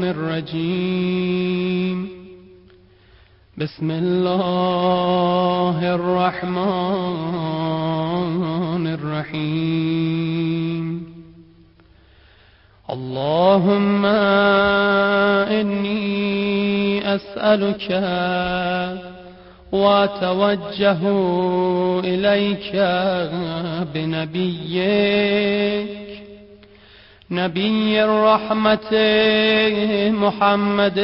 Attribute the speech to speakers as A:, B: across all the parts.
A: الرجيم بسم الله الرحمن الرحيم اللهم إني أسألك وأتوجه إليك بنبيك نبي الرحمة محمد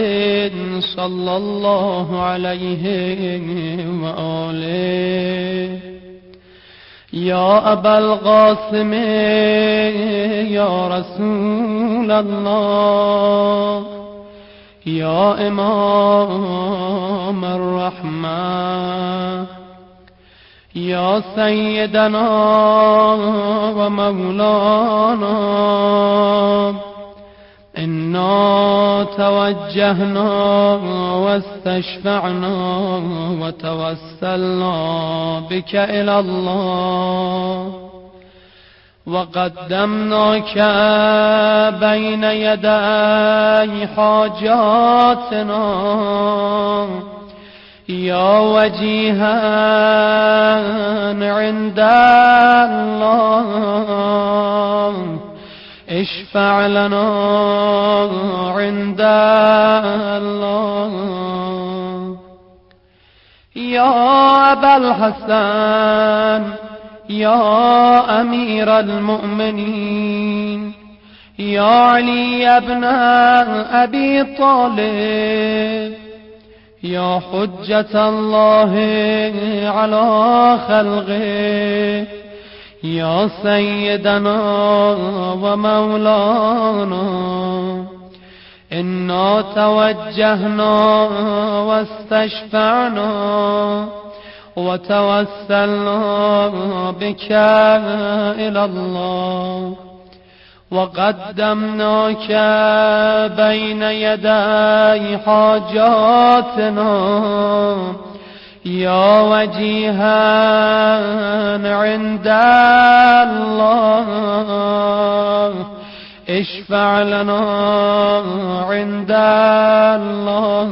A: صلى الله عليه وآله يا أبا القاسم يا رسول الله يا إمام الرحمة يا سيدنا ومولانا إنا توجهنا واستشفعنا وتوسلنا بك إلى الله وقدمناك بين يدي حاجاتنا يا وجيها عند الله اشفع لنا عند الله يا أبا الحسن يا أمير المؤمنين يا علي بن أبي طالب يا حجة الله على خلقه يا سيدنا ومولانا إنا توجهنا واستشفعنا وتوسلنا بك إلى الله وقدمناك بين يدي حاجاتنا يا وجيها عند الله اشفع لنا عند الله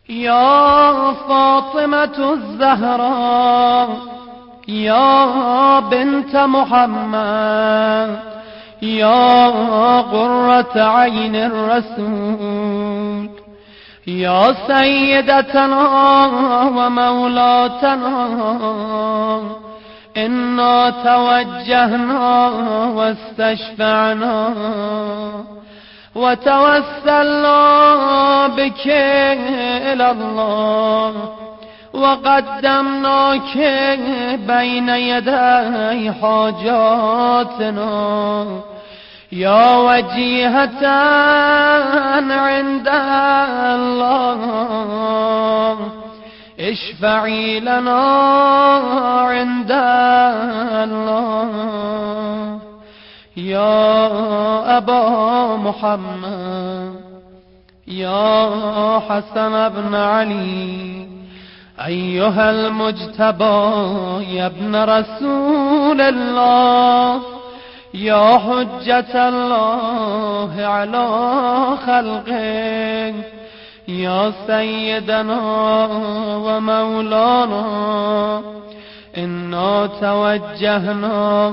A: يا فاطمة الزهراء يا بنت محمد يا قرة عين الرسول يا سيدتنا ومولاتنا إنا توجهنا واستشفعنا وتوسلنا بك إلى الله وقدمناك بين يدي حاجاتنا يا وجيهة عند الله اشفعي لنا عند الله يا أبا محمد يا حسن بن علي أيها المجتبى يا ابن رسول الله يا حجة الله على خلقه يا سيدنا ومولانا إنا توجهنا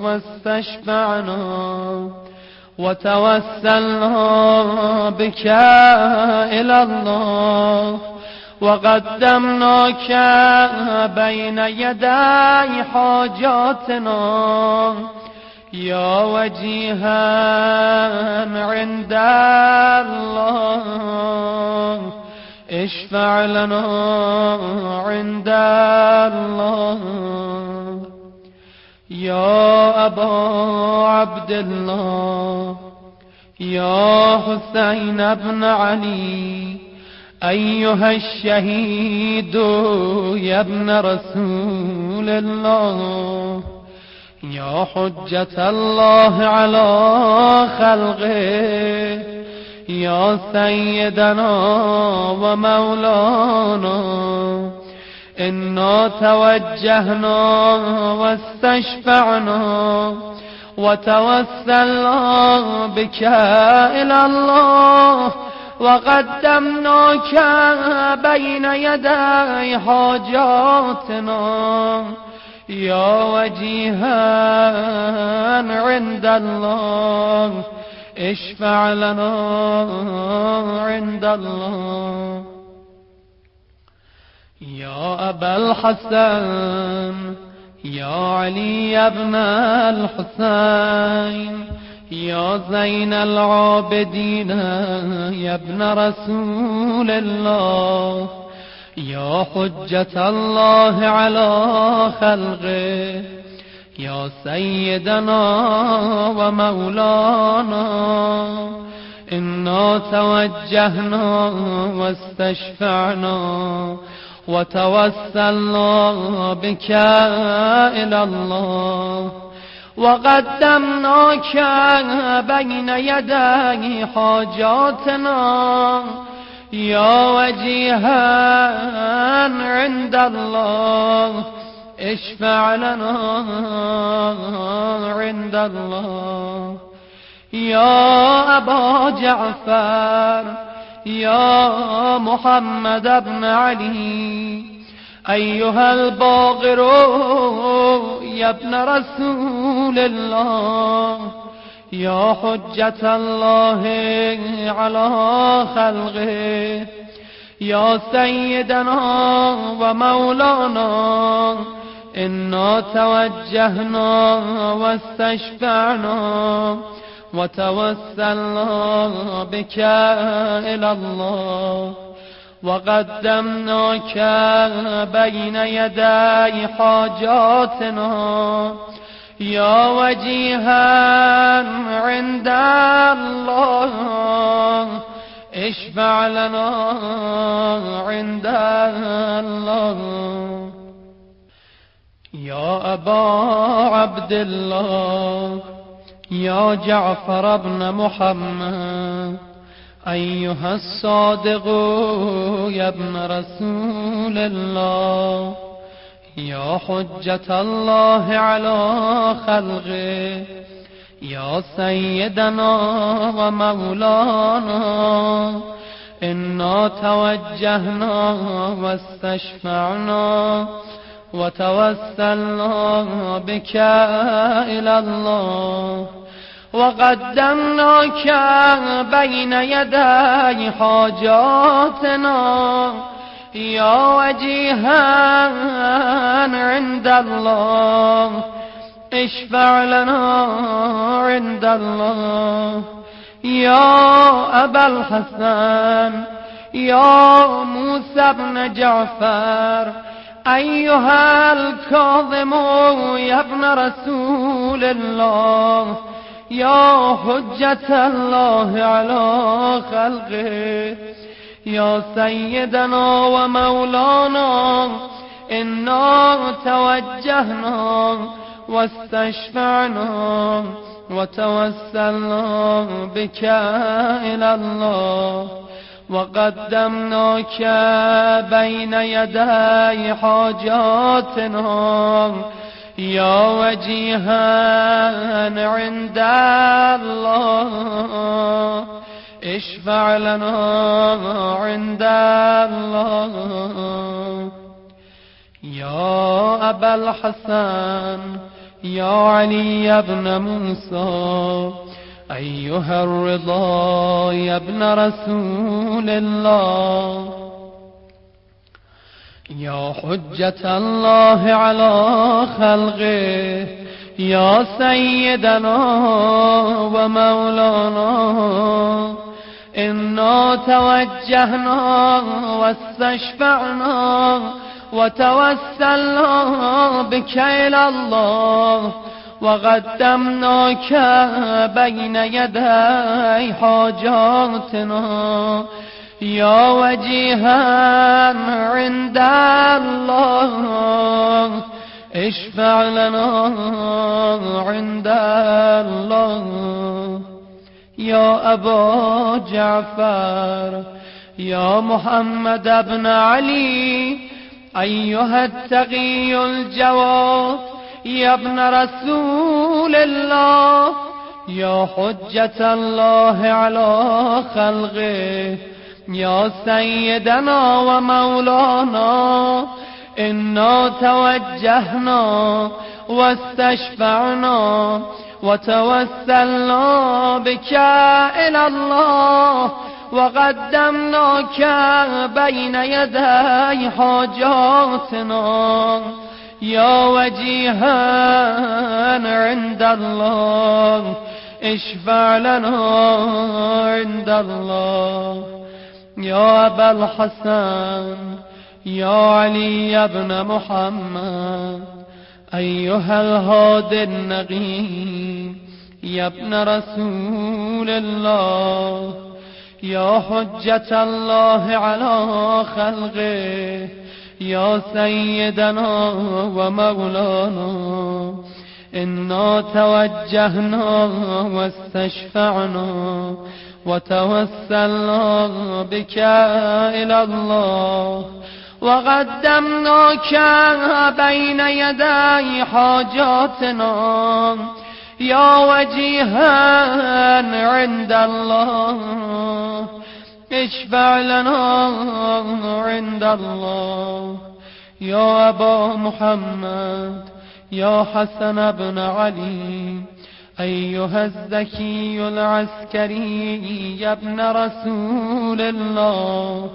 A: واستشفعنا وتوسلنا بك إلى الله وقدمناك بين يدي حاجاتنا يا وجيها عند الله اشفع لنا عند الله يا أبا عبد الله يا حسين بن علي أيها الشهيد يا ابن رسول الله يا حجة الله على خلقه يا سيدنا ومولانا إنا توجهنا واستشفعنا وتوسلنا بك إلى الله وقدمناك بين يدي حاجاتنا يا وجيها عند الله اشفع لنا عند الله. يا أبا الحسن يا علي بن الحسين يا زين العابدين يا ابن رسول الله يا حجة الله على خلقه يا سيدنا ومولانا إنا توجهنا واستشفعنا وتوسلنا بك إلى الله وقدمناك بين يدي حاجاتنا يا وجيها عند الله اشفع لنا عند الله. يا أبا جعفر يا محمد بن علي أيها الباقر يا ابن رسول الله يا حجة الله على خلقه يا سيدنا ومولانا إنا توجهنا واستشفعنا وتوسلنا بك إلى الله وقدمناك بين يدي حاجاتنا يا وجيها عند الله اشفع لنا عند الله. يا أبا عبد الله يا جعفر بن محمد أيها الصادق يا ابن رسول الله يا حجة الله على خلقه يا سيدنا ومولانا إنا توجهنا واستشفعنا وتوسلنا بك إلى الله وقدمناك بين يدي حاجاتنا يا وجيها عند الله اشفع لنا عند الله. يا أبا الحسن يا موسى بن جعفر أيها الكاظم يا ابن رسول الله يا حجة الله على خلقه يا سيدنا ومولانا إنا توجهنا واستشفعنا وتوسلنا بك إلى الله وقدمناك بين يدي حاجاتنا يا وجيها عند الله اشفع لنا عند الله. يا أبا الحسن يا علي بن موسى أيها الرضا يا ابن رسول الله يا حجة الله على خلقه يا سيدنا ومولانا إنا توجهنا واستشفعنا وتوسلنا بك إلى الله وقدمناك بين يدي حاجاتنا يا وجيها عند الله اشفع لنا عند الله. يا أبا جعفر يا محمد بن علي أيها التقي الجواد يا ابن رسول الله يا حجة الله على خلقه يا سيدنا ومولانا إنا توجهنا واستشفعنا وتوسلنا بك إلى الله وقدمناك بين يدي حاجاتنا يا وجيها عند الله اشفع لنا عند الله يا أبا الحسن يا علي بن محمد أيها الهادي النقي يا ابن رسول الله يا حجة الله على خلقه يا سيدنا ومولانا إنا توجهنا واستشفعنا وتوسلنا بك إلى الله وقدمناك بين يدي حاجاتنا يا وجيها عند الله اشفع لنا عند الله يا أبا محمد يا حسن بن علي أيها الزكي العسكري يا ابن رسول الله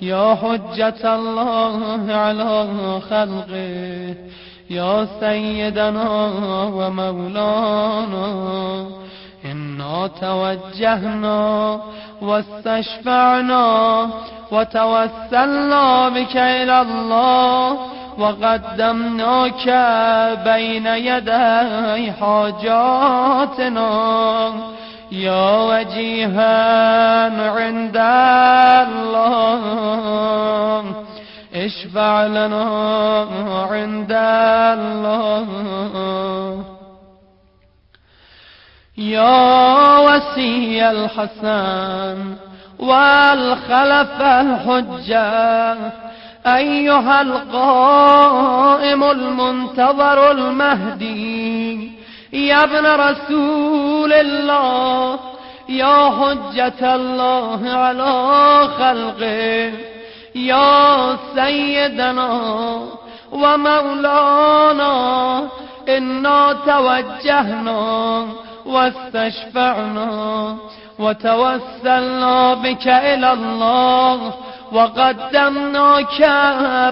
A: يا حجة الله على خلقه يا سيدنا ومولانا إنا توجهنا واستشفعنا وتوسلنا بك إلى الله وقدمناك بين يدي حاجاتنا يا وجيها عند الله اشفع لنا عند الله يا وسي الحسن والخلف الحجة أيها القائم المنتظر المهدي يا ابن رسول الله يا حجة الله على خلقه يا سيدنا ومولانا إنا توجهنا واستشفعنا وتوسلنا بك إلى الله وقدمناك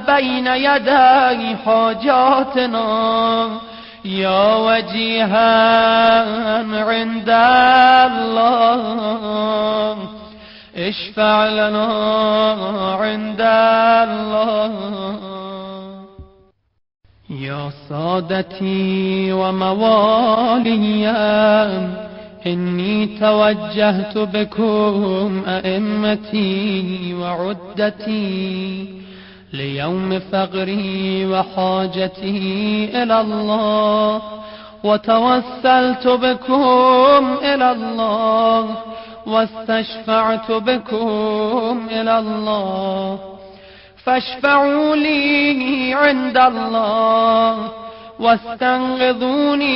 A: بين يدي حاجاتنا يا وجيها عند الله اشفع لنا عند الله يا سادتي وموالي إني توجهت بكم أئمتي وعدتي ليوم فقري وحاجتي إلى الله وتوسلت بكم إلى الله واستشفعت بكم إلى الله فاشفعوا لي عند الله واستنقذوني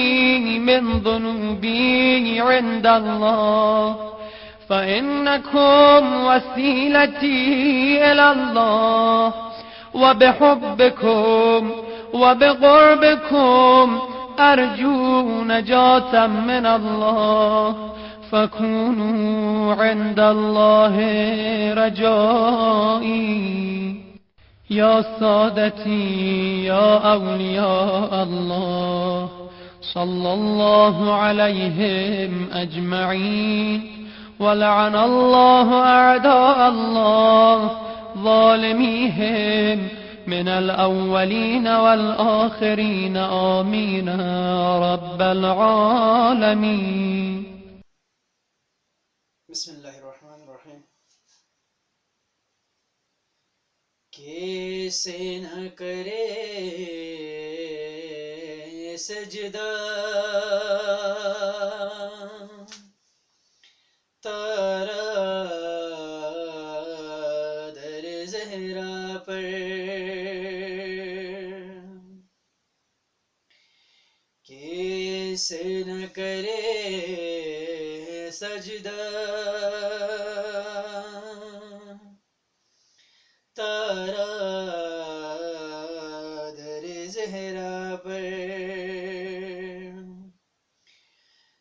A: من ذنوبي عند الله فإنكم وسيلتي إلى الله وبحبكم وبقربكم أرجو نجاة من الله فكونوا عند الله رجائي يا سادتي يا أولياء الله صلى الله عليهم أجمعين ولعن الله أعداء الله ظالميهم من الأولين والآخرين آمين رب العالمين.
B: بسم الله الرحمن الرحیم. کیسے نہ کرے سجدہ تارا در زہرا پر، کیسے نہ کرے سجدہ تارا در زہرا پر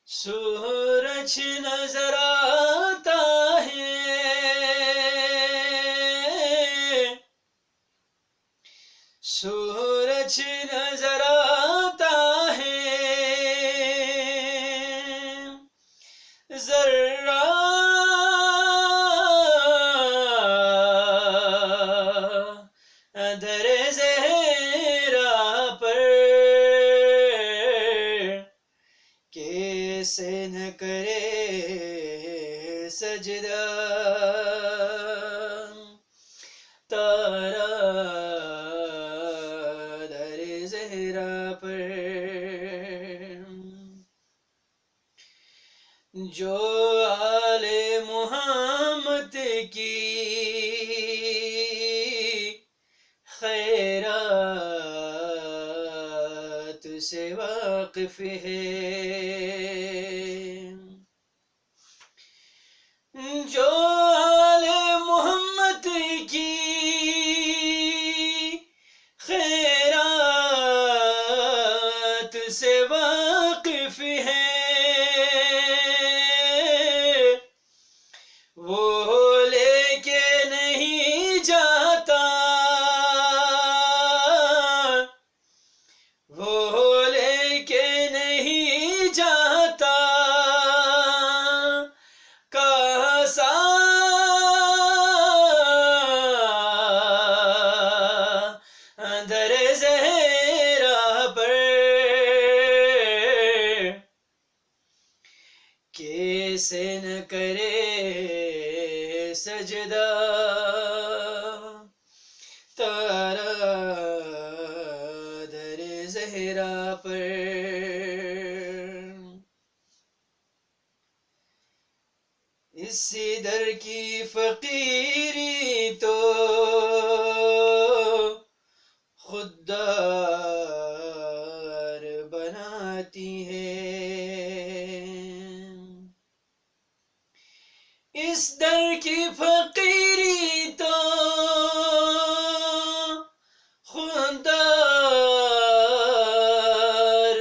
B: سورج نظر آتا ہے سورج نظر آتا ہے ذرہ در زہرا پر کیسے نہ کرے سجدہ تارا در زہرا پر جو آل محمد کی خیرات سے واقف ہے جو آل محمد کی خیرات سے واقف ہے وہ لے کے نہیں جاتا وہ لے کے نہیں جاتا کاسا در زہرا پر کیسے نہ کرے سجدہ تارا در زہرا پر اسی در کی فقیری تو خوددار بناتی ہے اس در کی فقیری تو خوددار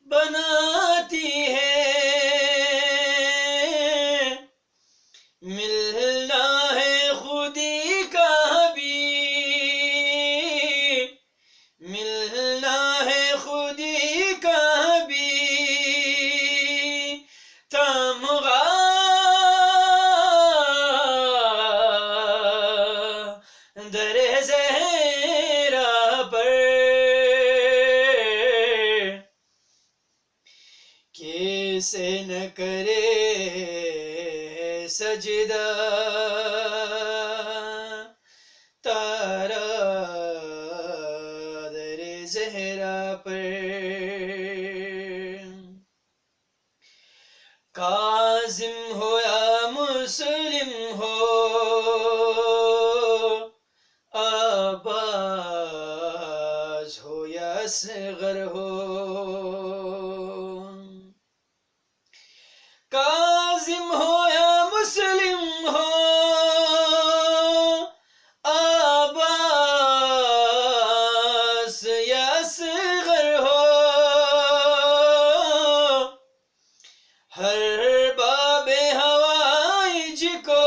B: بناتی ہے ملنا ہے خودی کا بھی ملنا ہے خودی کا بھی تمغہ در زہرا پر کیسے نہ کرے سجدہ تارا در زہرا پر کاظم ہو یا مسلم ہو عباس ہو یا اصغر ہو کاظم ہو یا مسلم ہو عباس یا اصغر ہو ہر باب ہوائج کو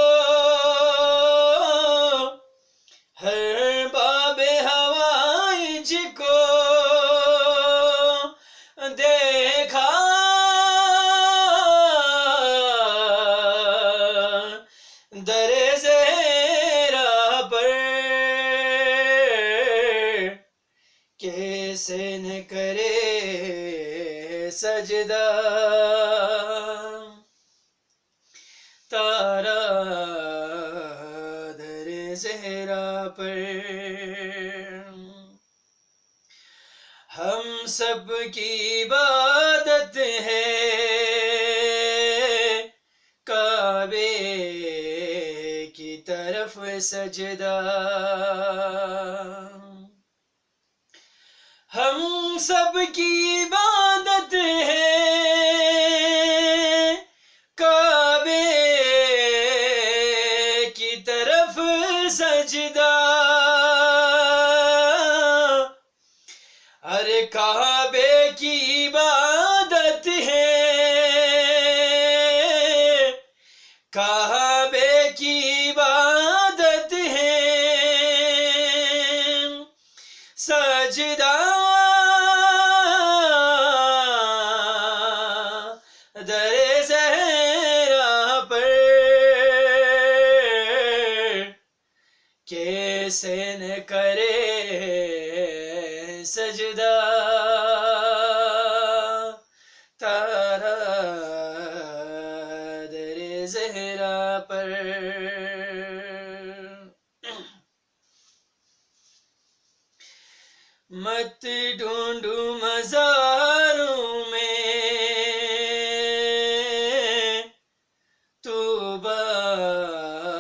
B: ہر باب ہوائج کو دیکھا در زہرا پر کیسے نہ کرے سجدہ تارا در زہرا پر ہم سب کی عبادت ہے کعبے کی طرف سجدہ ہم سب کی عبادت ہے کعبے کی عبادت ہے سجدہ در زہرا پر کیسے نہ کرے سجدہ تارا در زہرا پر مت ڈھونڈو مزاروں میں تو بعد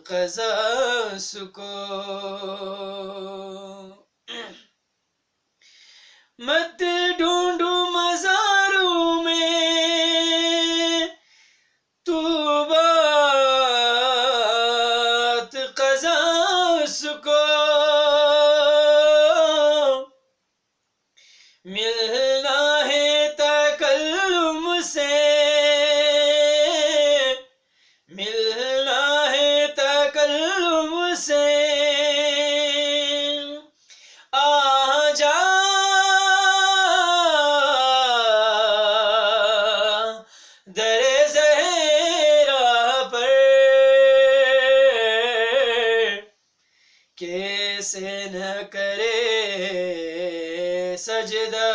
B: قضا سکو مت ڈھونڈو مزاروں میں تو بات قضا سکو ملنا ہے تکلم سے ملنا ہے تکلم سے آ جا در زہرا پر کیسے نہ کرے سجدہ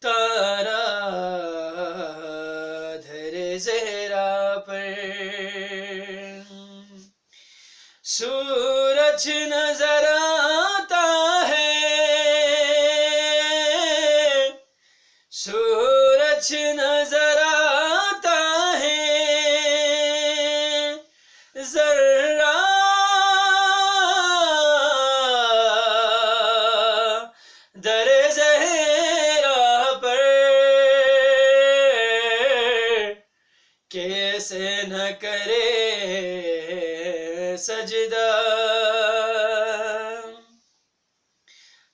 B: تارا در زہرا پر سورج نظر آتا ہے سورج نظر آتا ہے ذرہ در زہرا پر کیسے نہ کرے سجدہ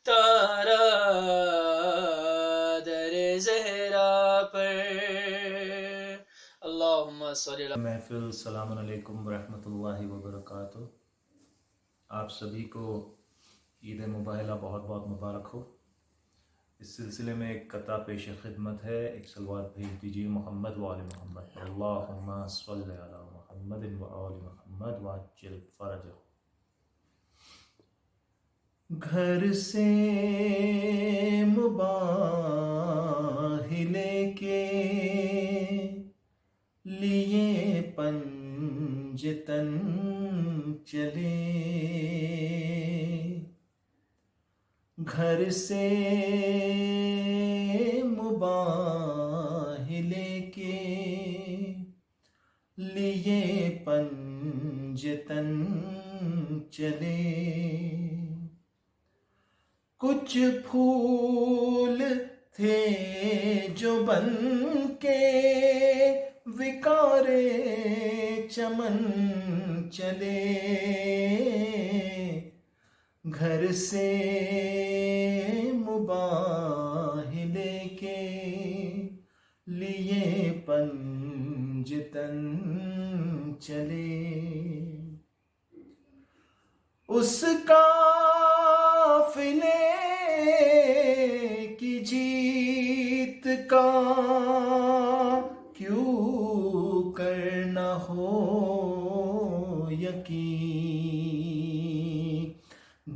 B: تارا در زہرا پر اللہم صلی اللہ
C: محفل السلام علیکم ورحمۃ اللہ وبرکاتہ. آپ سبھی کو عید مبارکہ بہت بہت مبارک ہو. اس سلسلے میں ایک قطع پیش خدمت ہے. ایک صلوات بھیج دیجیے محمد و آل محمد. اللہم صلی علی محمد و آل محمد وعجل فرجہ. گھر سے مباہلے کے لیے پنجتن چلے گھر سے مباہلے کے لیے پنجتن چلے کچھ پھول تھے جو بن کے وکارے چمن چلے گھر سے مباہلے کے لیے پنجتن چلے اس قافلے کی جیت کا کیوں کرنا ہو یقین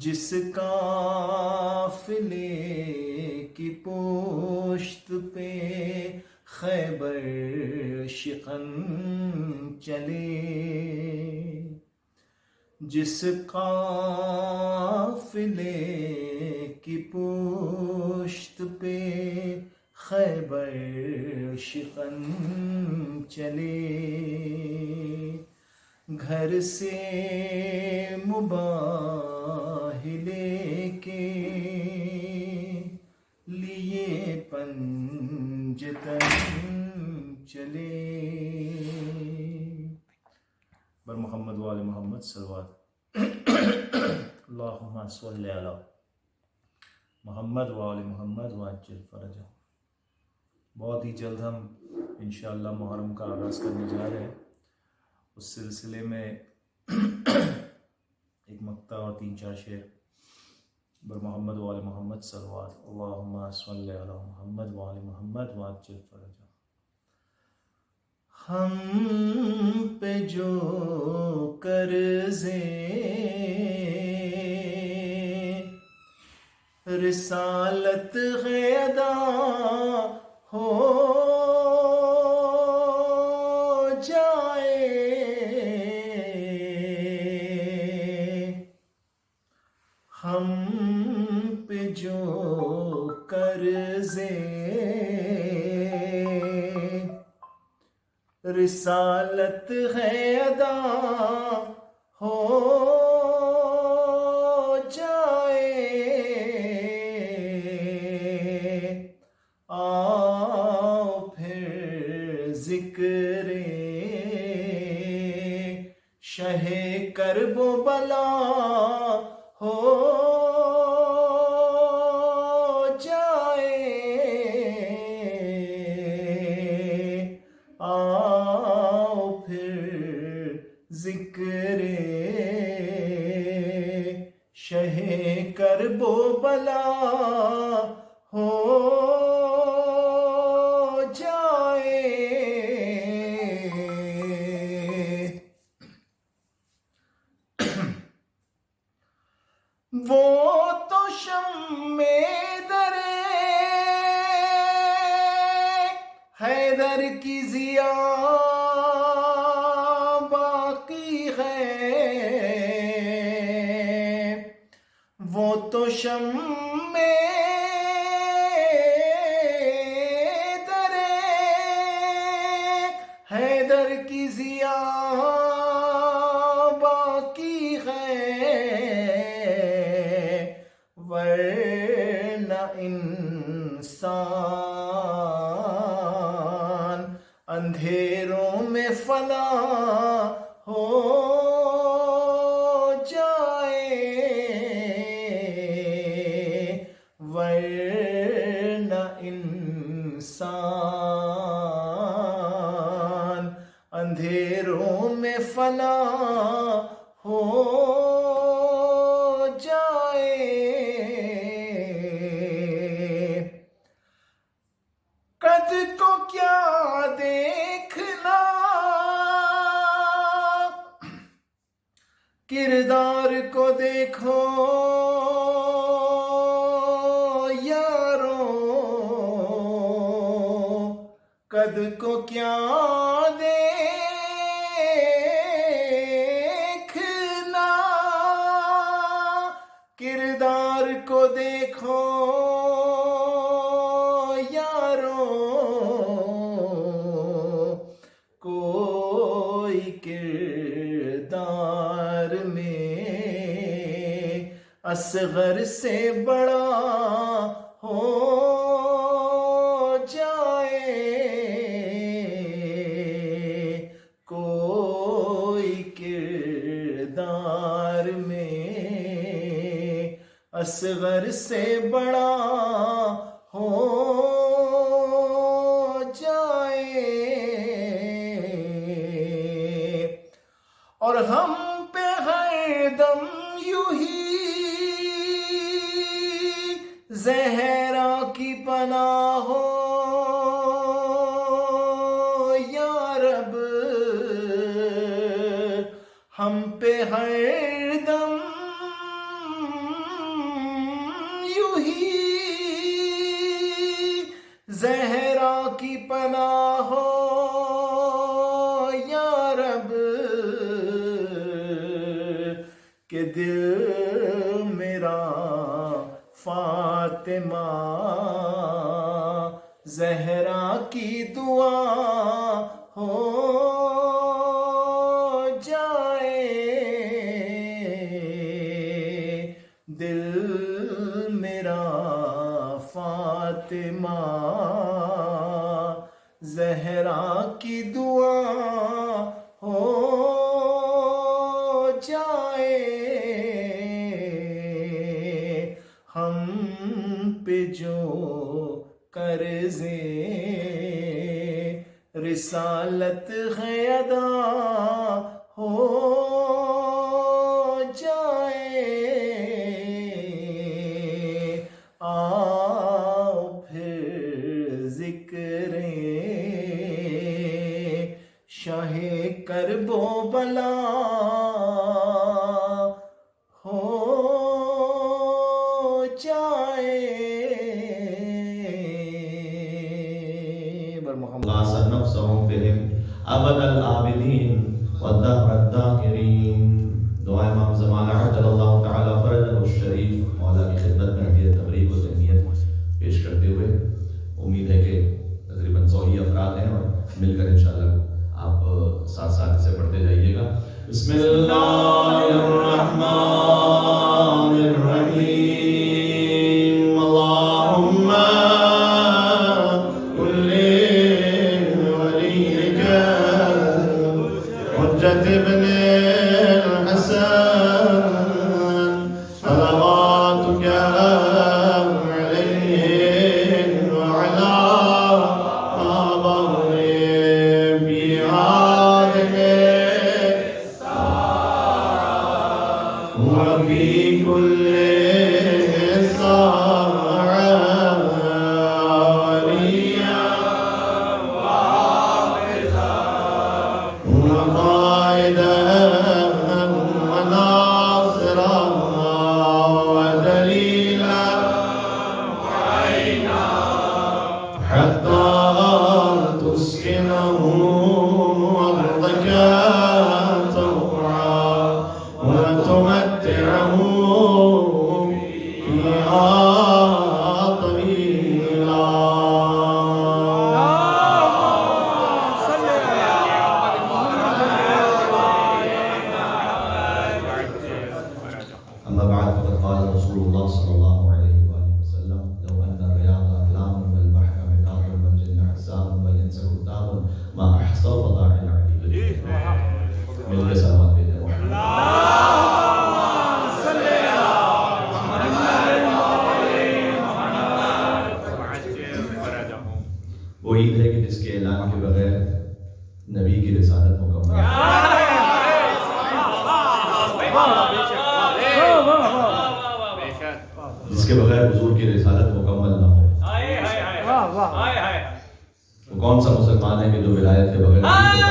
C: جس قافلے کی پشت پہ خیبر شکن چلے جس قافلے کی پشت پہ خیبر شکن چلے گھر سے مباہلے کے لیے پنجتن چلے. بر محمد وآل محمد صلوات. اللہم صلی علی محمد وآل محمد وعجل فرجہ. بہت ہی جلد ہم انشاءاللہ محرم کا آغاز کرنے جا رہے ہیں. اس سلسلے میں ایک مقطع اور 3-4 شعر بر محمد وآل محمد صلوات. اللہم صلی علی محمد وآل محمد وعجل فرجہ. ہم پہ جو قرضے رسالت ادا ہو جائے، ہم پہ جو قرضے رسالت ادا ہو جائے، آؤ پھر ذکر شہ کرب و بلا ہو جائے، آؤ پھر ذکر شہ کرب و بلا ہو جائے. وہ تو شمع درے حیدر کی ضیا باقی ہے، وہ تو شمع درے حیدر کی ضیا باقی ہے، ورنہ انسان اندھیروں میں فنا ہو جائے، ورنہ انسان اندھیروں میں فنا ہو جائے. قد کو کیا دیکھنا کردار کو دیکھو یارو، قد کو کیا دیکھنا کردار کو دیکھو یارو، کوئی کردار میں اصغر سے بڑا ہو جائے، کوئی کردار میں اصغر سے بڑا ہو جائے. اور ہم پہ ہر دم یوں ہی زہرا کی پناہ ہو یا رب، ہم پہ ہر دم یوں ہی زہرا کی پناہ ہو یا رب، کہ دل میرا فاطمہ زہرا کی دعا ہو جائے، دل میرا فاطمہ زہرا کی دعا ہو جائے. ہم پہ جو قرضے رسالت ہے ادا ہو جائے، آؤ پھر ذکر شاہ کرب و بلا ہو جائے۔
D: غاص نفسهم بهم ابد العابدین والدهر الداکرین۔ دعا امام زمانہ عجل اللہ تعالی فرجہ الشریف مولا کی خدمت میں ہدیہ تبریک و تہنیت پیش کرتے ہوئے امید ہے کہ تقریباً 100 ہی افراد ہیں اور مل کر انشاءاللہ آپ ساتھ ساتھ اسے پڑھتے جائیے گا۔ بسم اللہ الرحمن الرحیم، اللہم حجت ابن الحسن صلواتک علیہ وعلا آبائهم فی هذه الساعة وفي كل وہ عید ہے کہ جس کے اعلان کے بغیر نبی کی رسالت مکمل ہے، جس کے بغیر حضور کی رسالت مکمل نہ ہو۔ وہ کون سا مسلمان ہے کہ جو ولایت کے بغیر نبی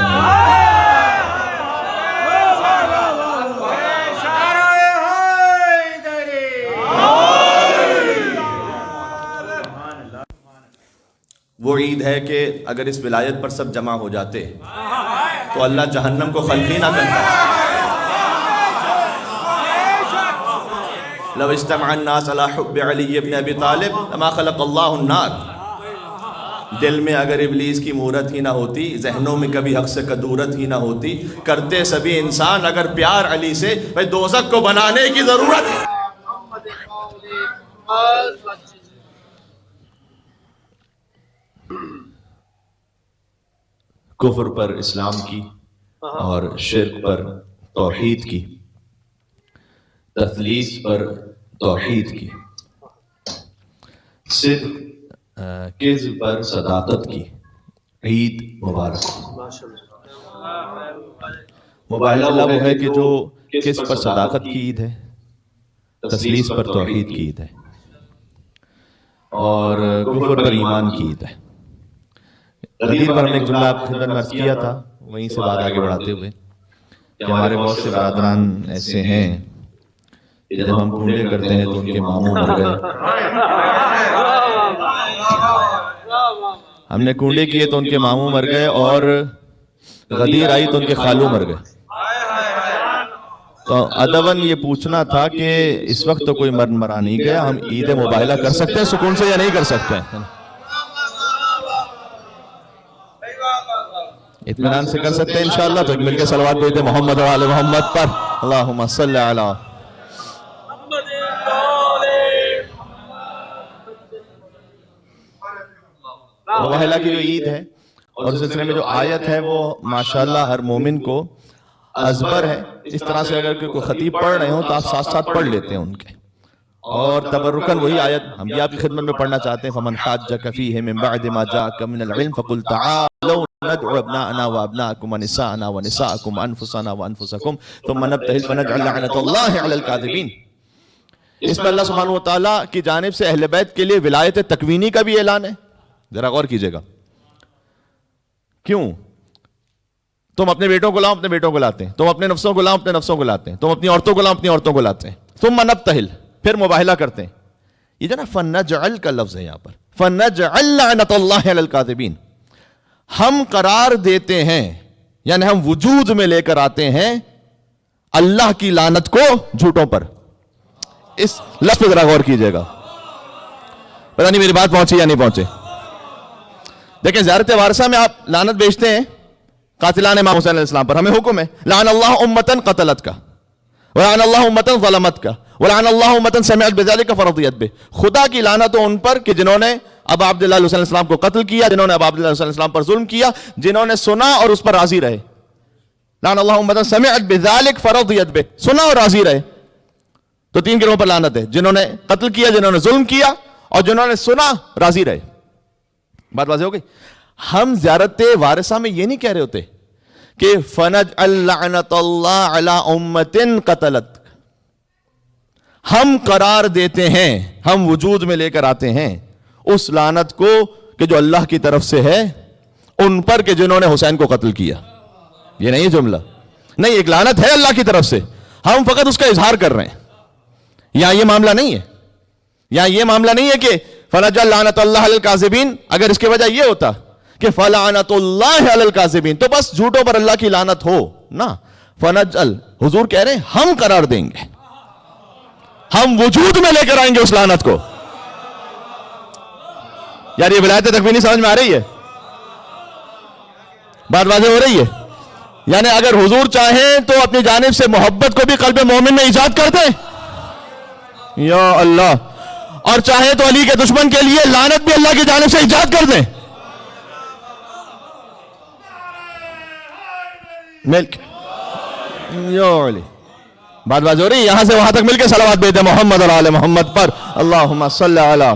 D: وہ عید ہے کہ اگر اس ولایت پر سب جمع ہو جاتے تو اللہ جہنم کو خلق ہی نہ کرتا۔ لو اجتمع الناس على حب علی بن ابی طالب لما خلق اللہ النار۔ دل میں اگر ابلیس کی مورت ہی نہ ہوتی، ذہنوں میں کبھی حق سے کدورت ہی نہ ہوتی، کرتے سبھی انسان اگر پیار علی سے، بھائی دوزخ کو بنانے کی ضرورت ہے۔ کفر پر اسلام کی اور شرک پر توحید کی، تثلیث پر توحید کی، صدق کذب پر صداقت کی عید مبارک۔ موبائل اللہ وہ ہے کہ جو کذب پر صداقت کی عید ہے، تثلیث پر توحید کی عید ہے، اور کفر پر ایمان کی عید ہے۔ غدیر پر ہم نے ایک جملہ آپ خدمت میں عرض کیا تھا، وہیں سے بات آگے بڑھاتے ہوئے کہ ہمارے بہت سے برادران ایسے ہیں کہ جب ہم ڈھونڈے کرتے ہیں تو ان کے ماموں مر گئے، ہم نے کنڈے کیے تو ان کے ماموں مر گئے، اور غدیر آئی تو ان کے خالو مر گئے۔ تو ادباً یہ پوچھنا تھا کہ اس وقت تو کوئی مرا نہیں گیا، ہم عید مباہلہ کر سکتے ہیں سکون سے یا نہیں کر سکتے ہیں؟ اطمینان سے کر سکتے ہیں انشاءاللہ؟ تو مل کے صلوات بھیجتے محمد و آل محمد پر، اللہم صلی علی مباہلہ کی جو عید ہے، اور اس سلسلے میں جو آیت ہے وہ ماشاءاللہ ہر مومن کو ازبر ہے۔ اس طرح سے اگر کوئی خطیب پڑھ رہے ہوں تو آپ ساتھ ساتھ پڑھ لیتے ہیں ان کے، اور تبرکن وہی آیت ہم بھی آپ کی خدمت میں پڑھنا چاہتے ہیں. فمن حاجک فیہ من بعد ما جاءک من العلم فقل تعالوا ندعو ابناءنا وابناءکم ونساءنا ونساءکم وانفسنا وانفسکم ثم نبتہل فنجعل لعنۃ اللہ علی الکاذبین. اس میں اللہ سبحانہ و تعالیٰ کی جانب سے اہل بیت کے لیے ولایت تکوینی کا بھی اعلان ہے. ذرا غور کیجئے گا. کیوں؟ تم اپنے بیٹوں کو لاؤ اپنے بیٹوں کو لاتے ہیں, تم اپنے نفسوں کو لاؤ اپنے نفسوں کو لاتے ہیں, تم اپنی عورتوں کو لاؤ اپنی عورتوں کو لاتے ہیں. ثم نبتہل, پھر مباہلہ کرتے ہیں. یہ جو نا فنجعل کا لفظ ہے یہاں پر, فنجعل لعنۃ اللہ علی الکاذبین, ہم قرار دیتے ہیں یعنی ہم وجود میں لے کر آتے ہیں اللہ کی لعنت کو جھوٹوں پر. اس لفظ پہ ذرا غور کیجئے گا. پتہ نہیں میری بات پہنچی یا نہیں پہنچے. دیکھیں زیارت وارثہ میں آپ لعنت بیچتے ہیں قاتلان امام حسین علیہ السلام پر. ہمیں حکم ہے لعن اللہ امتن قتلت کا, ولعن اللہ امتن ظلمت کا, ولعن اللہ امتن سمعت بذلک فرضیت بہ. خدا کی لعنت ہو ان پر کہ جنہوں نے ابا عبداللہ علیہ السلام کو قتل کیا, جنہوں نے ابا عبداللہ علیہ السلام پر ظلم کیا, جنہوں نے سنا اور اس پر راضی رہے. لعن اللہ امتن سمعت بذلک فرضیت بہ, سنا اور راضی رہے. تو تین گروہوں پر لعنت ہے, جنہوں نے قتل کیا, جنہوں نے ظلم کیا, اور جنہوں نے سنا راضی رہے. بات واضح ہو گئی. ہم زیارت وارثہ میں یہ نہیں کہہ رہے ہوتے کہ فنجعل لعنۃ اللہ علی امت قتلت. ہم قرار دیتے ہیں, ہم وجود میں لے کر آتے ہیں اس لعنت کو کہ جو اللہ کی طرف سے ہے ان پر کہ جنہوں نے حسین کو قتل کیا. یہ نہیں جملہ نہیں, ایک لعنت ہے اللہ کی طرف سے, ہم فقط اس کا اظہار کر رہے ہیں. یہاں یہ معاملہ نہیں ہے, یہاں یہ معاملہ نہیں ہے کہ فنجعل لعنۃ اللہ علی الکاذبین. اگر اس کے وجہ یہ ہوتا کہ فلعنۃ اللہ علی الکاذبین تو بس جھوٹوں پر اللہ کی لعنت ہو نا. فنجعل, حضور کہہ رہے ہیں ہم قرار دیں گے, ہم وجود میں لے کر آئیں گے اس لعنت کو. یار یہ ولایت تکوینی سمجھ میں آ رہی ہے؟ بات واضح ہو رہی ہے؟ یعنی اگر حضور چاہیں تو اپنی جانب سے محبت کو بھی قلب مومن میں ایجاد کر دیں یا اللہ, اور چاہیں تو علی کے دشمن کے لیے لعنت بھی اللہ کی جانب سے ایجاد کر دیں. بات بات ہو رہی ہے؟ یہاں سے وہاں تک مل کے صلوات بھیجتے محمد اور آل محمد پر. اللہم صلی علی.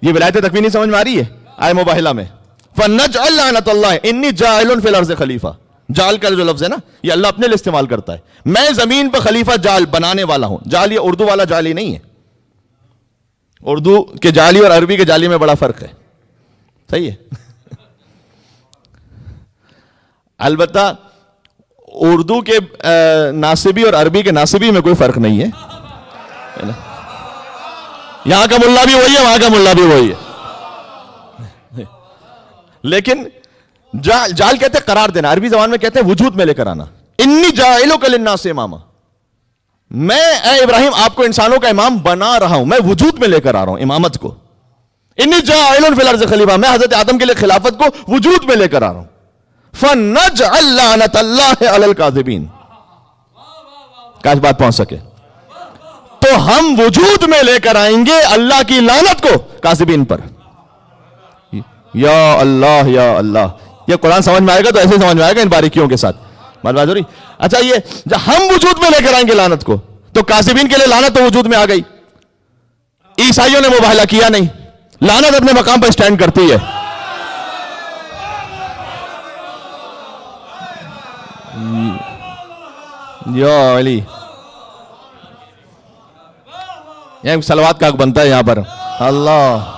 D: یہ ولایت تکوینی سمجھ میں آ رہی ہے آئے مباہلہ میں. فنجعل لعنۃ اللہ انی جاعل فی الارض خلیفہ. جال کا جو لفظ ہے نا یہ اللہ اپنے لیے استعمال کرتا ہے. میں زمین پر خلیفہ جال بنانے والا ہوں. جال یہ اردو والا جالی نہیں ہے. اردو کے جالی اور عربی کے جالی میں بڑا فرق ہے. صحیح ہے. البتہ اردو کے ناصبی اور عربی کے ناصبی میں کوئی فرق نہیں ہے. یہاں کا ملا بھی وہی ہے, وہاں کا ملا بھی وہی ہے. لیکن جال کہتے ہیں قرار دینا, عربی زبان میں کہتے ہیں وجود میں لے کر آنا. انی جاعلک للناس اماما, میں اے ابراہیم آپ کو انسانوں کا امام بنا رہا ہوں, میں وجود میں لے کر آ رہا ہوں امامت کو. انی جاعل فی الارض خلیفہ, میں حضرت آدم کے لیے خلافت کو وجود میں لے کر آ رہا ہوں. فنجعل لعنۃ اللہ علی الکاذبین. کاش بات پہنچ سکے. تو ہم وجود میں لے کر آئیں گے اللہ کی لعنت کو کاذبین پر. یا اللہ یا اللہ. یہ قرآن سمجھ میں آئے گا تو ایسے سمجھ میں آئے گا ان باریکیوں کے ساتھ. بات ہو رہی؟ اچھا یہ جب ہم وجود میں لے کر آئیں گے لعنت کو تو کاذبین کے لیے لعنت تو وجود میں آ گئی. عیسائیوں نے مباہلہ کیا نہیں, لعنت اپنے مقام پر اسٹینڈ کرتی ہے. یا علی, یہ صلوات کا حق بنتا ہے یہاں پر. اللہ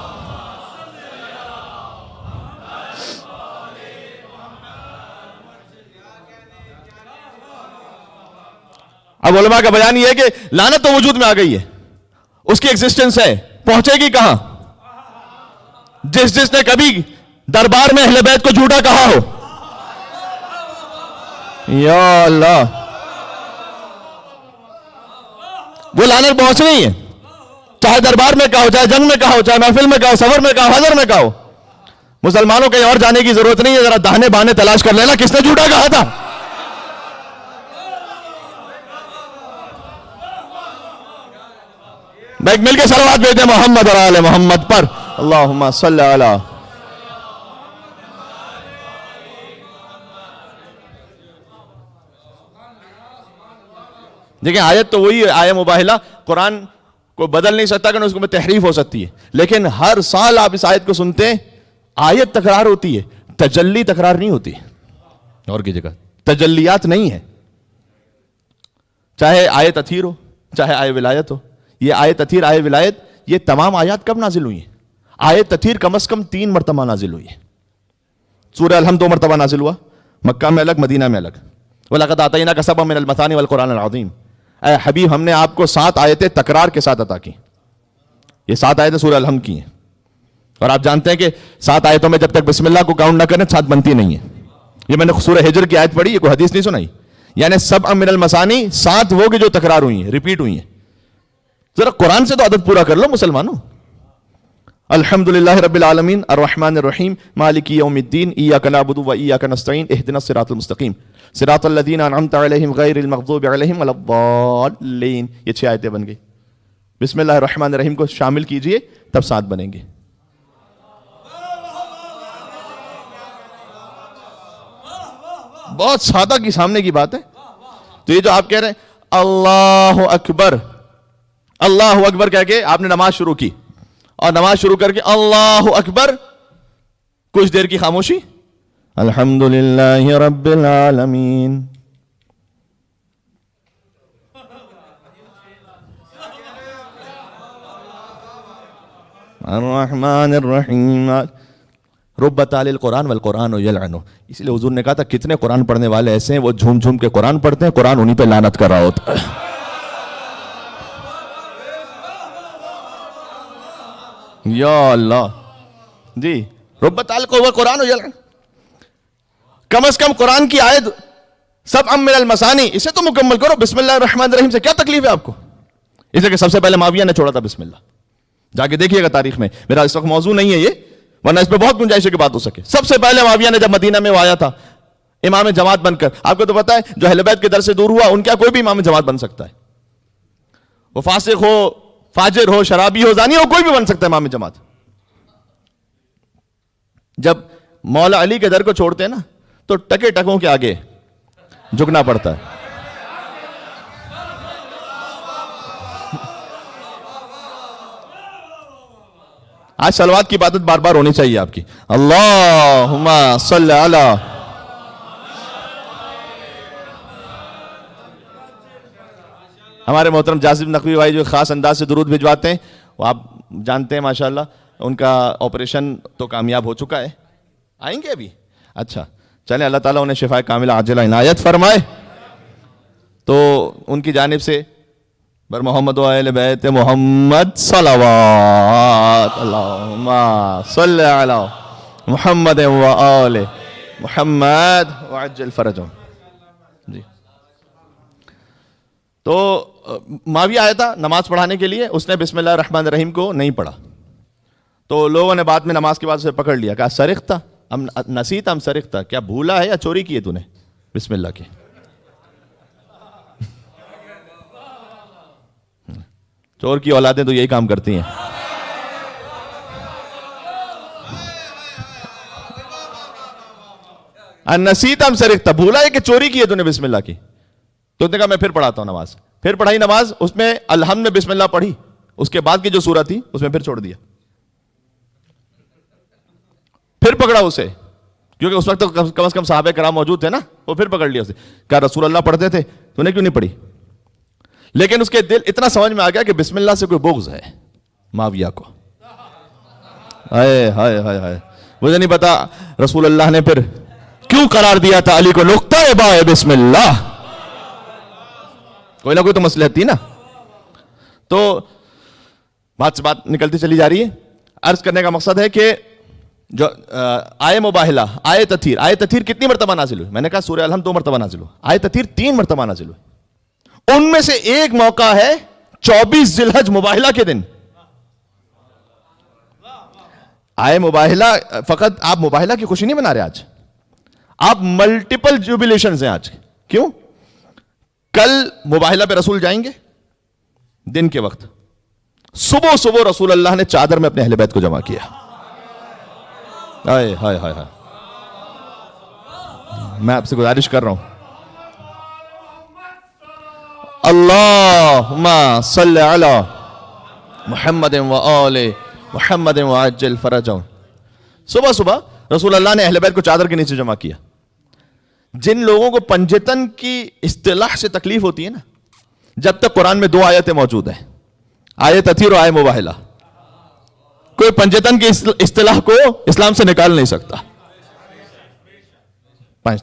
D: اب علماء کا بیان یہ ہے کہ لعنت تو وجود میں آ گئی ہے, اس کی ایگزسٹنس ہے, پہنچے گی کہاں؟ جس نے کبھی دربار میں اہل بیت کو جھوٹا کہا ہو. یا اللہ, وہ لعنت پہنچ رہی ہے, چاہے دربار میں کہا ہو, چاہے جنگ میں کہا ہو, چاہے محفل میں کہا ہو, سفر میں کہا ہو, حضر میں کہا ہو. مسلمانوں کہیں اور جانے کی ضرورت نہیں ہے, ذرا دہنے بانے تلاش کر لینا کس نے جھوٹا کہا تھا. بیک مل کے صلوات بھیجتے محمد اور آل محمد پر. اللہم صلی علی.
E: دیکھیں آیت تو وہی ہے، آیہ مباہلہ، قرآن کو بدل نہیں سکتا کہ اس میں تحریف ہو سکتی ہے، لیکن ہر سال آپ اس آیت کو سنتے ہیں، آیت تکرار ہوتی ہے، تجلی تکرار نہیں ہوتی اور کی جگہ تجلیات نہیں ہے. چاہے آیت تطہیر ہو، چاہے آیہ ولایت ہو. یہ آیت تطہیر، آیہ ولایت، یہ تمام آیات کب نازل ہوئی ہیں؟ آیت تطہیر کم از کم 3 مرتبہ نازل ہوئی ہے. سورہ الحمد 2 مرتبہ نازل ہوا، مکہ میں الگ، مدینہ میں الگ. وَلَقَدْ آتَيْنَاكَ سَبْعًا مِنَ الْمَثَانِ وَالْقُرْآنِ الْعَظِيمِ. اے حبیب ہم نے آپ کو 7 آیتیں تکرار کے ساتھ عطا کی. یہ 7 آیتیں سورہ الحمد کی ہیں، اور آپ جانتے ہیں کہ 7 آیتوں میں جب تک بسم اللہ کو کاؤنٹ نہ کریں 7 بنتی نہیں ہے. یہ میں نے سورہ ہجر کی آیت پڑھی، یہ کوئی حدیث نہیں سنائی. یعنی 7 من المثانی 7 وہ کہ جو تکرار ہوئی ہیں، ریپیٹ ہوئی ہیں. ذرا قرآن سے تو عدد پورا کر لو مسلمانوں. الحمدللہ رب العالمین الرحمن الرحیم مالک یوم الدین ایاک نعبد و ایاک نستعین اہدنا الصراط المستقیم صراط الذین انعمت علیہم غیر المغضوب علیہم ولا الضالین. یہ 6 آیتیں بن گئی. بسم اللہ الرحمن الرحیم کو شامل کیجئے تب 7 بنیں گے. بہت سادہ کی سامنے کی بات ہے. تو یہ جو آپ کہہ رہے ہیں اللہ اکبر، اللہ اکبر کہہ کے آپ نے نماز شروع کی، اور نماز شروع کر کے اللہ اکبر، کچھ دیر کی خاموشی، الحمدللہ رب العالمین، الرحمن الرحیم، رب تال القرآن والقرآن یلعن. اس لیے حضور نے کہا تھا کتنے قرآن پڑھنے والے ایسے ہیں وہ جھوم جھوم کے قرآن پڑھتے ہیں، قرآن انہی پہ لعنت کر رہا ہوتا ہے. یا اللہ جی، رب تال کو قرآن یلعن. کم از کم قرآن کی آیت 7 من المثانی اسے تو مکمل کرو. بسم اللہ الرحمن الرحیم سے کیا تکلیف ہے آپ کو؟ اس لیے کہ سب سے پہلے معاویہ نے چھوڑا تھا بسم اللہ. جا کے دیکھیے گا تاریخ میں، میرا اس وقت موضوع نہیں ہے یہ، ورنہ اس پہ بہت گنجائش ہے کہ بات ہو سکے. سب سے پہلے معاویہ نے جب مدینہ میں وہ آیا تھا امام جماعت بن کر، آپ کو تو پتا ہے جو اہل بیت کے در سے دور ہوا ان کا کوئی بھی امام جماعت بن سکتا ہے. وہ فاسق ہو، فاجر ہو، شرابی ہو، زانی ہو، کوئی بھی بن سکتا ہے امام جماعت. جب مولا علی کے در کو چھوڑتے ہیں نا تو ٹکے ٹکوں کے آگے جھکنا پڑتا ہے. آج صلوات کی عبادت بار بار ہونی چاہیے آپ کی. اللہم صلی علی. ہمارے محترم جاسم نقوی بھائی جو خاص انداز سے درود بھجواتے ہیں، وہ آپ جانتے ہیں ماشاءاللہ ان کا آپریشن تو کامیاب ہو چکا ہے. آئیں گے ابھی؟ اچھا چلیں، اللہ تعالیٰ انہیں شفاء کاملہ عاجلہ عنایت فرمائے. تو ان کی جانب سے بر محمد و اہل بیت محمد صلوات، اللہم صلی علی محمد و آل محمد وعجل فرجہم. جی تو معاویہ آیا تھا نماز پڑھانے کے لیے، اس نے بسم اللہ الرحمن الرحیم کو نہیں پڑھا. تو لوگوں نے بعد میں نماز کے بعد اسے پکڑ لیا، کہا سرقت ام نسیت ام سرقت، کیا بھولا ہے یا چوری کی ہے تو نے بسم اللہ کی؟ چور کی اولادیں تو یہی کام کرتی ہیں. نسیت ام سرقت، بھولا ہے کہ چوری کی ہے تو نے بسم اللہ کی؟ تو نے کہا میں پھر پڑھاتا ہوں نماز. پھر پڑھائی نماز، اس میں الحمد میں بسم اللہ پڑھی، اس کے بعد کی جو سورہ تھی اس میں پھر چھوڑ دیا. پھر پکڑا اسے، کیونکہ اس وقت کم از کم صحابہ کرام موجود تھے نا، وہ پھر پکڑ لیا اسے. کہا رسول اللہ پڑھتے تھے تو نے کیوں نہیں پڑھی؟ لیکن اس کے دل اتنا سمجھ میں آ گیا کہ بسم اللہ سے کوئی بغض ہے معاویہ کو. ہائے ہائے ہائے ہائے، مجھے نہیں پتا رسول اللہ نے پھر کیوں قرار دیا تھا علی کو نقطہ بائے بسم اللہ. کوئی نہ کوئی تو مصلحت تھی نا. تو بات سے بات نکلتی چلی جا رہی ہے. عرض کرنے کا مقصد ہے کہ جو آیہ مباہلہ، آیہ تطہیر، آیہ تطہیر کتنی مرتبہ نازل ہوئی؟ میں نے کہا سورہ الحمد 2 مرتبہ نازل ہوئی، آیہ تطہیر 3 مرتبہ نازل ہوئی. ان میں سے ایک موقع ہے 24 ذی الحج مباہلہ کے دن. آیہ مباہلہ، فقط آپ مباہلہ کی خوشی نہیں منا رہے آج، آپ ملٹیپل جوبیلیشنز ہیں آج. کیوں؟ کل مباہلہ پہ رسول جائیں گے دن کے وقت، صبح صبح رسول اللہ نے چادر میں اپنے اہل بیت کو جمع کیا. ہائے ہائے ہائے ہائے، میں آپ سے گزارش کر رہا ہوں اللہم صلی علی محمد و آل محمد وعجل فرجہم. صبح صبح رسول اللہ نے اہل بیت کو چادر کے نیچے جمع کیا. جن لوگوں کو پنجتن کی اصطلاح سے تکلیف ہوتی ہے نا، جب تک قرآن میں 2 آیتیں موجود ہیں، آیت تطہیر اور آیت مباہلہ، کوئی پنجتن کی اصطلاح کو اسلام سے نکال نہیں سکتا. 5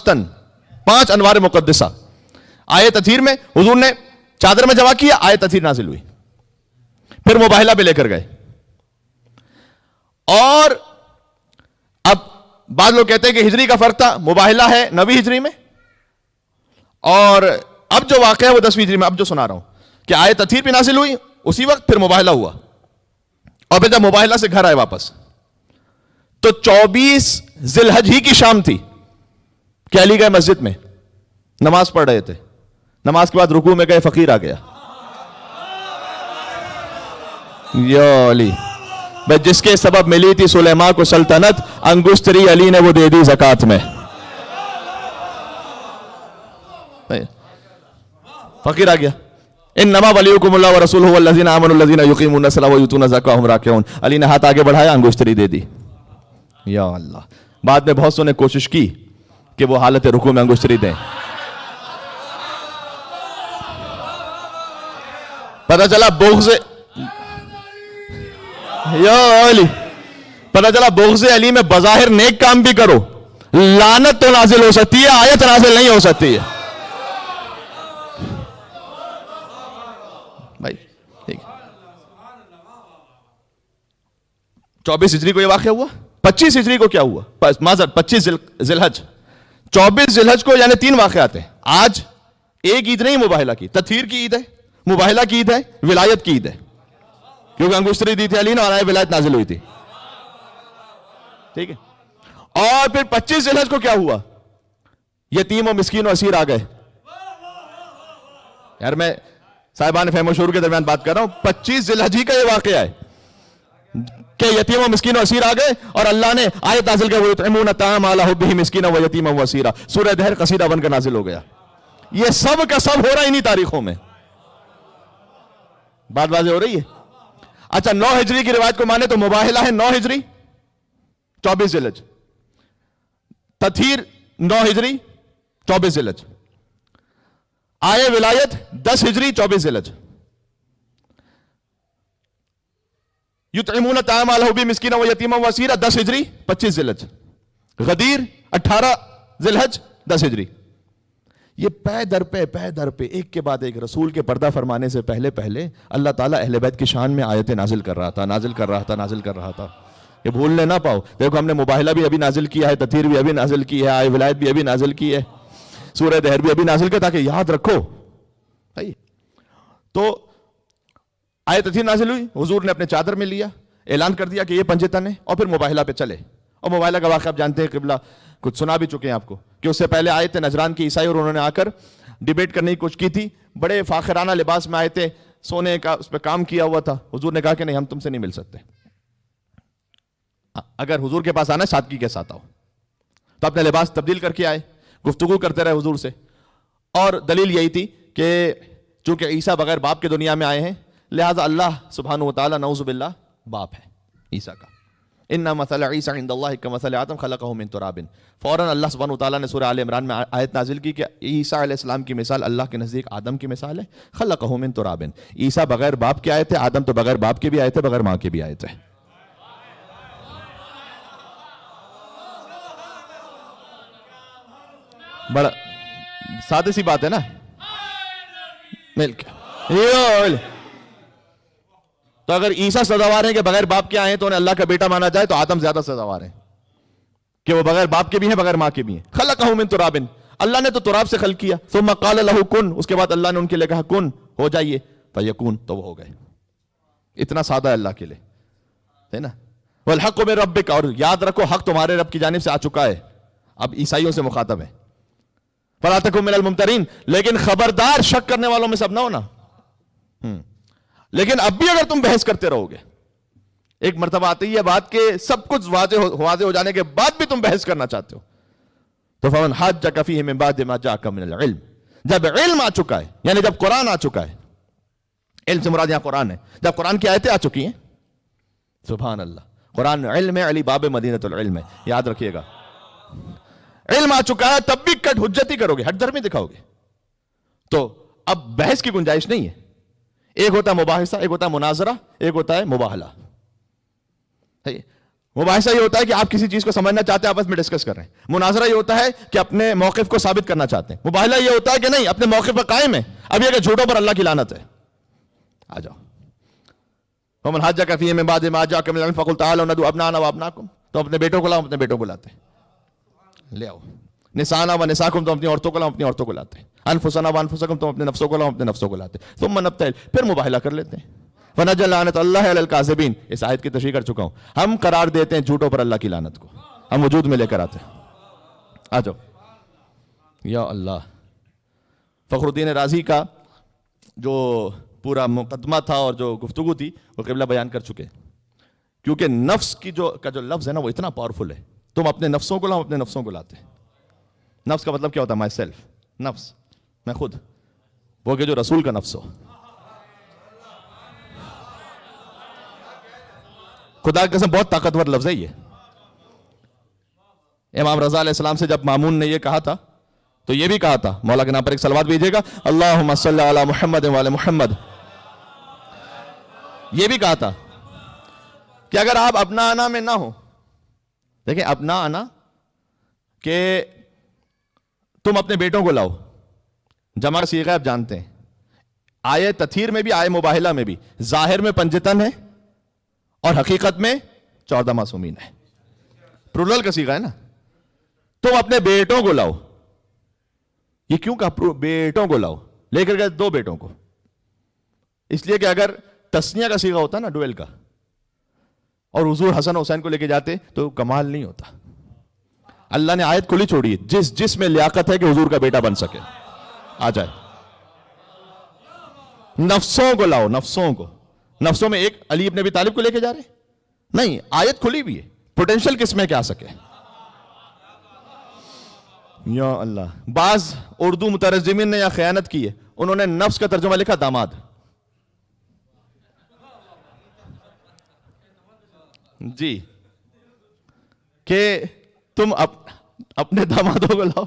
E: تن 5 انوار مقدسہ. آیت تطہیر میں حضور نے چادر میں جمع کیا، آیت تطہیر نازل ہوئی، پھر مباہلہ پہ لے کر گئے. اور اب بعض لوگ کہتے ہیں کہ ہجری کا فرق تھا، مباہلہ ہے 9ویں ہجری میں، اور اب جو واقعہ ہے وہ 10ویں ہجری میں. اب جو سنا رہا ہوں کہ آیت تطہیر پہ نازل ہوئی اسی وقت، پھر مباہلہ ہوا، اور پھر جب مباہلہ سے گھر آئے واپس تو 24 ذی الحج ہی کی شام تھی کہ علی گئے مسجد میں نماز پڑھ رہے تھے. نماز کے بعد رکوع میں گئے، فقیر آ گیا. یا علی، جس کے سبب ملی تھی سلیمان کو سلطنت، انگشتری علی نے وہ دے دی زکات میں. فقیر آ گیا. انما ولیکم اللہ ورسولہ والذین آمنوا الذین یقیمون الصلاۃ ویؤتون الزکاۃ وهم راکعون. علی نے ہاتھ آگے بڑھایا، انگشتری دے دی. یا اللہ. بعد میں بہت سو نے کوشش کی کہ وہ حالت رکوع میں انگشتری دیں. پتہ چلا بغض علی میں بظاہر نیک کام بھی کرو، لعنت تو نازل ہو سکتی ہے، آیت نازل نہیں ہو سکتی ہے. بھائی ٹھیک. 24 ہجری کو یہ واقعہ ہوا. 25 ہجری کو کیا ہوا؟ 25 ذی الحج. 24 ذی الحج کو یعنی 3 واقعات ہیں. آج ایک عید نہیں مباہلہ کی، تطہیر کی عید ہے، مباہلہ کی عید ہے، ولایت کی عید ہے، کیونکہ انگشتری دی تھی علی نے اور آئے ولایت نازل ہوئی تھی. ٹھیک ہے. اور پھر 25 ذی الحج کو کیا ہوا؟ یتیم و مسکین و اسیر آ گئے. یار میں صاحبان فہم و شعور کے درمیان بات کر رہا ہوں. 25 ذی الحج کا یہ واقعہ ہے کہ یتیم و مسکین و اسیر آ گئے اور اللہ نے آیت نازل کر وَيُطْعِمُونَ الطَّعَامَ عَلَىٰ حُبِّهِ مِسْكِينًا وَيَتِيمًا وَأَسِيرًا. سورہ دہر قصیدہ بن کر نازل ہو گیا. یہ سب کا سب ہو رہا انہی تاریخوں میں. بات واضح ہو رہی ہے. اچھا 9 ہجری کی روایت کو مانے تو مباہلہ ہے 9 ہجری 24 ذی الحج، تطہیر 9 ہجری 24 ذی الحج، آئے ولایت 10 ہجری 24 ذی الحج. یطعمون الطعام علی حبہ مسکینا و یتیما و اسیرا 10 ہجری 25 ذی الحج. غدیر 18 ذی الحج 10 ہجری. یہ پے در پہ ایک کے بعد ایک رسول کے پردہ فرمانے سے پہلے اللہ تعالیٰ اہل بیت کی شان میں آیتیں نازل کر رہا تھا. یہ بھولنے نہ پاؤ. دیکھو ہم نے مباہلہ بھی ابھی نازل کیا ہے، تطہیر بھی ابھی نازل کی ہے، آئے ولایت بھی ابھی نازل کی ہے، سورہ دہر بھی ابھی نازل کیا، تاکہ یاد رکھو. تو آیت تطہیر نازل ہوئی، حضور نے اپنے چادر میں لیا، اعلان کر دیا کہ یہ پنجتن ہے، اور پھر مباہلہ پہ چلے. اور مباہلہ کا واقعہ آپ جانتے ہیں، قبلہ کچھ سنا بھی چکے ہیں آپ کو کہ اس سے پہلے آئے تھے نجران کے عیسائی اور انہوں نے آ کر ڈیبیٹ کرنے کی کوشش کی تھی. بڑے فاخرانہ لباس میں آئے تھے، سونے کا اس پہ کام کیا ہوا تھا. حضور نے کہا کہ نہیں، ہم تم سے نہیں مل سکتے. اگر حضور کے پاس آنا ہے سادگی کے ساتھ آؤ. تو اپنے لباس تبدیل کر کے آئے، گفتگو کرتے رہے حضور سے. اور دلیل یہی تھی کہ چونکہ عیسیٰ بغیر باپ کے دنیا میں آئے ہیں، لہٰذا اللہ سبحانہ و تعالیٰ نعوذ باللہ باپ ہے عیسیٰ کا. ان مثل عیسیٰ عند اللہ کمثل آدم خلقہ من تراب. فوراً اللہ سبحانہ و تعالیٰ نے سورہ آل عمران میں آیت نازل کی کہ عیسیٰ علیہ السلام کی مثال اللہ کے نزدیک آدم کی مثال ہے. خلقہ من تراب. عیسیٰ بغیر باپ کے آئے تھے، آدم تو بغیر باپ کے بھی آئے تھے، بغیر ماں کے بھی آئے تھے. بڑا سادہ سی بات ہے نا. مل کے تو اگر عیسیٰ سزاوار ہیں کہ بغیر باپ کے آئے ہیں تو انہیں اللہ کا بیٹا مانا جائے، تو آدم زیادہ سزاوار ہیں کہ وہ بغیر باپ کے بھی ہیں، بغیر ماں کے بھی ہیں. خلقہ من تراب. اللہ نے تو تراب سے خلق کیا. ثم قال له کن. اس کے بعد اللہ نے ان کے لیے کہا کن، ہو جائیے. فیکون، تو وہ ہو گئے. اتنا سادہ ہے اللہ کے لیے، ہے نا. والحق من ربک. اور یاد رکھو حق تمہارے رب کی جانب سے آ چکا ہے. اب عیسائیوں سے مخاطب ہے. فلا تکن من الممترین. لیکن خبردار شک کرنے والوں میں سب نہ ہونا. لیکن اب بھی اگر تم بحث کرتے رہو گے، ایک مرتبہ آتی ہے بات کہ سب کچھ واضح ہو جانے کے بعد بھی تم بحث کرنا چاہتے ہو، تو فمن حاجک فیہ من بعد ما جاءک من العلم. جب علم آ چکا ہے، یعنی جب قرآن آ چکا ہے، علم سے مراد یہاں قرآن ہے، جب قرآن کی آیتیں آ چکی ہیں، سبحان اللہ، قرآن علم ہے، علی باب مدینۃ العلم ہے، یاد رکھیے گا، علم آ چکا ہے، تب بھی کٹ حجتی کرو گے، ہٹ دھرمی دکھاؤ گے، تو اب بحث کی گنجائش نہیں ہے. ایک ہوتا ہے مباحثہ، ایک ہوتا ہے مناظرہ، ایک ہوتا ہے مباہلہ. مباحثہ یہ ہوتا ہے کہ آپ کسی چیز کو سمجھنا چاہتے ہیں، آپس میں ڈسکس کر رہے ہیں. مناظرہ یہ ہوتا ہے کہ اپنے موقف کو ثابت کرنا چاہتے ہیں. مباہلہ یہ ہوتا ہے کہ نہیں، اپنے موقف پر قائم ہے، اب یہ کہ جھوٹوں پر اللہ کی لعنت ہے. آ جاؤ. ومن حاجک فیہ من بعد ما جاءک من العلم فقل تعالوا ندعو ابناءنا وابناءکم. تو اپنے بیٹوں کو لاؤ، اپنے بیٹوں کو لاتے ہیں، لے آؤ. نسانا و نساکم، تو اپنی عورتوں کو لاؤ، اپنی عورتوں کو لاتے ہیں. انفسنا و انفسکم، تو اپنے نفسوں کو لاؤ، اپنے نفسوں کو لاتے ہیں. ثم نبتہل، پھر مباہلہ کر لیتے ہیں. فنجعل لعنت اللہ علی الکاذبین، اس آیت کی تشریح کر چکا ہوں. ہم قرار دیتے ہیں جھوٹوں پر اللہ کی لعنت کو، ہم وجود میں لے کر آتے ہیں. آ جاؤ. یا اللہ. فخر الدین رازی کا جو پورا مقدمہ تھا اور جو گفتگو تھی وہ قبلہ بیان کر چکے، کیونکہ نفس کی جو لفظ ہے نا وہ اتنا پاورفل ہے. تم اپنے نفسوں کو لاؤ، اپنے نفسوں کو لاتے ہیں. نفس کا مطلب کیا ہوتا ہے؟ مائی سیلف، نفس، میں خود، وہ کہ جو رسول کا نفس ہو. خدا کی قسم بہت طاقتور لفظ ہے یہ. امام رضا علیہ السلام سے جب مامون نے یہ کہا تھا تو یہ بھی کہا تھا، مولا کے نام پر ایک صلوات بھیجیے گا، اللہم صلی علی محمد وعلی محمد. یہ بھی کہا تھا کہ اگر آپ اپنا آنا میں نہ ہو، دیکھیں اپنا آنا کہ تم اپنے بیٹوں کو لاؤ، جمع صیغہ آپ جانتے ہیں. آئے تطہیر میں بھی، آئے مباہلہ میں بھی، ظاہر میں پنجتن ہے اور حقیقت میں 14 معصومین ہے. پلورل کا صیغہ ہے نا. تم اپنے بیٹوں کو لاؤ. یہ کیوں کہا بیٹوں کو لاؤ؟ لے کر گئے 2 بیٹوں کو، اس لیے کہ اگر تسنیہ کا صیغہ ہوتا نا، ڈویل کا، اور حضور حسن حسین کو لے کے جاتے تو کمال نہیں ہوتا. اللہ نے آیت کھلی چھوڑی ہے، جس میں لیاقت ہے کہ حضور کا بیٹا بن سکے آ جائے. نفسوں کو لاؤ، نفسوں کو. نفسوں میں ایک علی ابن ابی طالب کو لے کے جا رہے نہیں، آیت کھلی بھی ہے، پوٹینشل کس میں کیا سکے. یا اللہ. بعض اردو مترجمین نے یا خیانت کی ہے، انہوں نے نفس کا ترجمہ لکھا داماد. جی، کہ تم اپنے دامادوں کو لاؤ.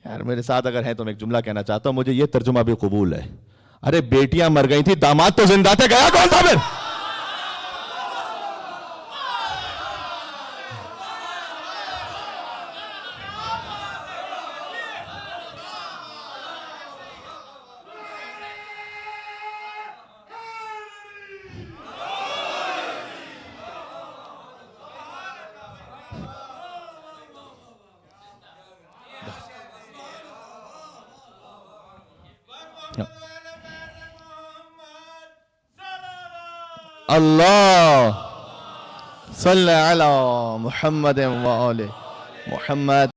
E: یار میرے ساتھ اگر ہیں تو میں ایک جملہ کہنا چاہتا ہوں، مجھے یہ ترجمہ بھی قبول ہے. ارے بیٹیاں مر گئی تھی، داماد تو زندہ تھے، گیا کون تھا پھر؟ اللہ صلی علی محمد و آل محمد.